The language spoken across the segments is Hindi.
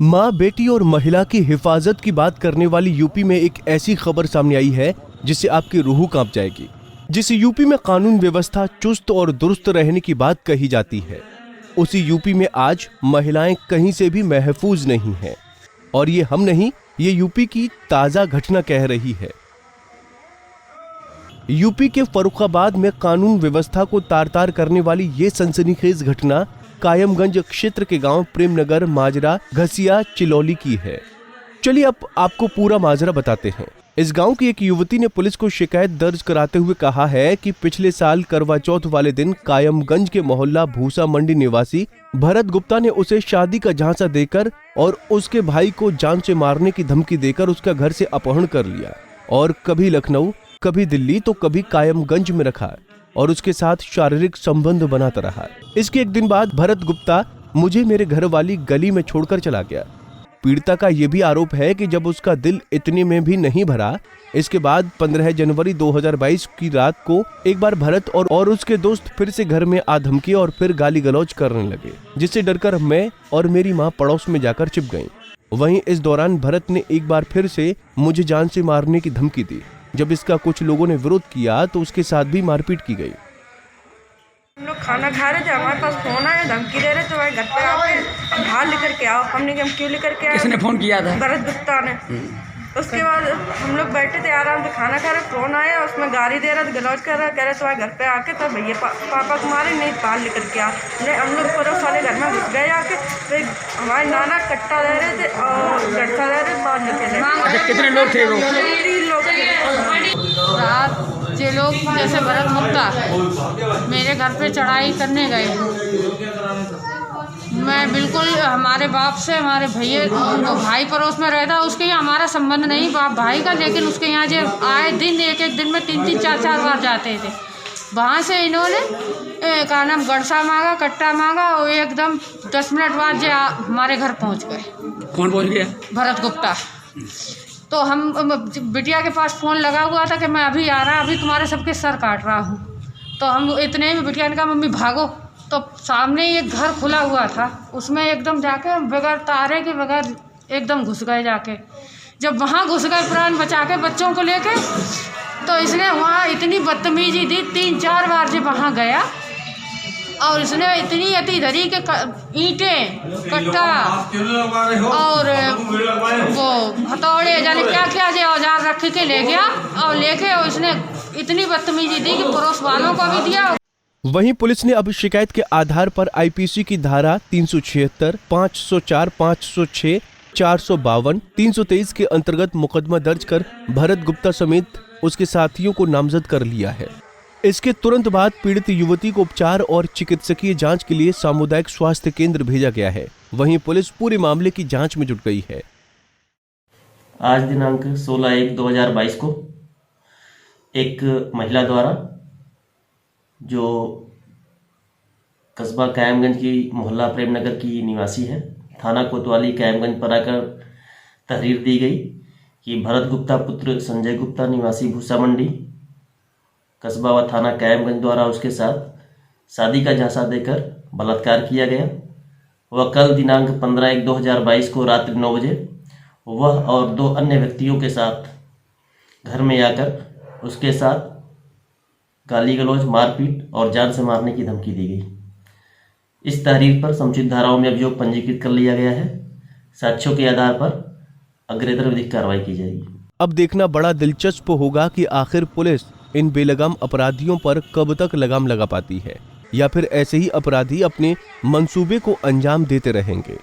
माँ, बेटी और महिला की हिफाजत की बात करने वाली यूपी में एक ऐसी खबर सामने आई है जिससे आपकी रूह कांप जाएगी। जिस यूपी में कानून व्यवस्था चुस्त और दुरुस्त रहने की बात कही जाती है, उसी यूपी में आज महिलाएं कहीं से भी महफूज नहीं हैं। और ये हम नहीं, ये यूपी की ताजा घटना कह रही है। यूपी के फर्रुखाबाद में कानून व्यवस्था को तार तार करने वाली ये सनसनीखेज घटना कायमगंज क्षेत्र के गांव प्रेमनगर माजरा घसिया चिलौली की है। चलिए अब आपको पूरा माजरा बताते हैं। इस गांव की एक युवती ने पुलिस को शिकायत दर्ज कराते हुए कहा है कि पिछले साल करवा चौथ वाले दिन कायमगंज के मोहल्ला भूसा मंडी निवासी भरत गुप्ता ने उसे शादी का झांसा देकर और उसके भाई को जान से मारने की धमकी देकर उसका घर से अपहरण कर लिया और कभी लखनऊ, कभी दिल्ली तो कभी कायमगंज में रखा और उसके साथ शारीरिक संबंध बनाता रहा। इसके एक दिन बाद भरत गुप्ता मुझे मेरे घर वाली गली में छोड़कर चला गया। पीड़िता का यह भी आरोप है कि जब उसका दिल इतने में भी नहीं भरा, इसके बाद 15 जनवरी 2022 की रात को एक बार भरत और उसके दोस्त फिर से घर में आ धमकी और फिर गाली गलौज करने लगे, जिससे डरकर मैं और मेरी मां पड़ोस में जाकर छिप गईं। वहीं इस दौरान भरत ने एक बार फिर से मुझे जान से मारने की धमकी दी। जब इसका कुछ लोगों ने विरोध किया तो उसके साथ भी मारपीट की गई। हम लोग खाना खा रहे थे, हमारे पास फोन आया, धमकी दे रहे थे भाई घर पे आके बाहर लेकर के आओ। हमने हम क्यों लेकर के आए? किसने फोन किया था? भरत गुप्ता ने। उसके बाद हम लोग बैठे थे आराम से खाना खा रहे, फोन आया, उसमें गाली दे रहा था, गलौज कर रहा, कह रहे तुम्हारे घर पे आके तो भैया पापा को मारे, नहीं बाहर लेकर के आ। हम लोग पड़ोस वाले घर में घुस गए आके, फिर हमारे नाना कट्टा रह रहे थे और गट्ठा रह रहे बाहर निकले। कितने लोग थे वो? 3 लोग थे। रात ये लोग जैसे भरत गुप्ता मेरे घर पे चढ़ाई करने गए। मैं बिल्कुल हमारे बाप से, हमारे भैया तो भाई पड़ोस में रहता, उसके यहाँ हमारा संबंध नहीं बाप भाई का, लेकिन उसके यहाँ जो आए दिन एक दिन में 3-3 4-4 बार जाते थे। वहाँ से इन्होंने का नाम गड़सा मांगा, कट्टा मांगा और एकदम 10 मिनट बाद जो हमारे घर पहुँच गए। कौन पहुँच गया? भरत गुप्ता। तो हम बिटिया के पास फ़ोन लगा हुआ था कि मैं अभी आ रहा, अभी तुम्हारे सबके सर काट रहा हूँ। तो हम इतने में बिटिया ने कहा मम्मी भागो। तो सामने ही एक घर खुला हुआ था, उसमें एकदम जाके बगैर तारे के बगैर एकदम घुस गए। जाके जब वहाँ घुस गए प्राण बचा के बच्चों को लेके, तो इसने वहाँ इतनी बदतमीजी दी। 3-4 बार जब वहाँ गया और इसने इतनी अति धरी के ईंटें, कट्टा और वो हथौड़े जाने क्या क्या जो औजार रख के ले गया और लेके इसने इतनी बदतमीजी दी कि पड़ोस वालों को भी दिया। वहीं पुलिस ने अब शिकायत के आधार पर आईपीसी की धारा 376, 504, 506, 452, 323 के अंतर्गत मुकदमा दर्ज कर भरत गुप्ता समेत उसके साथियों को नामजद कर लिया है। इसके तुरंत बाद पीड़ित युवती को उपचार और चिकित्सकीय जांच के लिए सामुदायिक स्वास्थ्य केंद्र भेजा गया है। वहीं पुलिस पूरे मामले की जांच में जुट गई है। आज दिनांक 16/1/2022 को एक महिला द्वारा, जो कस्बा कायमगंज की मोहल्ला प्रेमनगर की निवासी है, थाना कोतवाली कायमगंज पर आकर तहरीर दी गई कि भरत गुप्ता पुत्र संजय गुप्ता निवासी भूसा मंडी कस्बा व थाना कायमगंज द्वारा उसके साथ शादी का झांसा देकर बलात्कार किया गया। वह कल दिनांक 15/1/2022 को रात्रि 9 बजे वह और 2 अन्य व्यक्तियों के साथ घर में आकर उसके साथ गाली गलौज, मारपीट और जान से मारने की धमकी दी गई। इस तहरीर पर समुचित धाराओं में अभियोग पंजीकृत कर लिया गया है। साक्ष्यों के आधार पर अग्रेतर विधिक कार्रवाई की जाएगी। अब देखना बड़ा दिलचस्प होगा कि आखिर पुलिस इन बेलगाम अपराधियों पर कब तक लगाम लगा पाती है, या फिर ऐसे ही अपराधी अपने मंसूबे को अंजाम देते रहेंगे।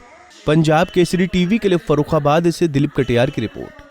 पंजाब केसरी टीवी के लिए फर्रुखाबाद से दिलीप कटियार की रिपोर्ट।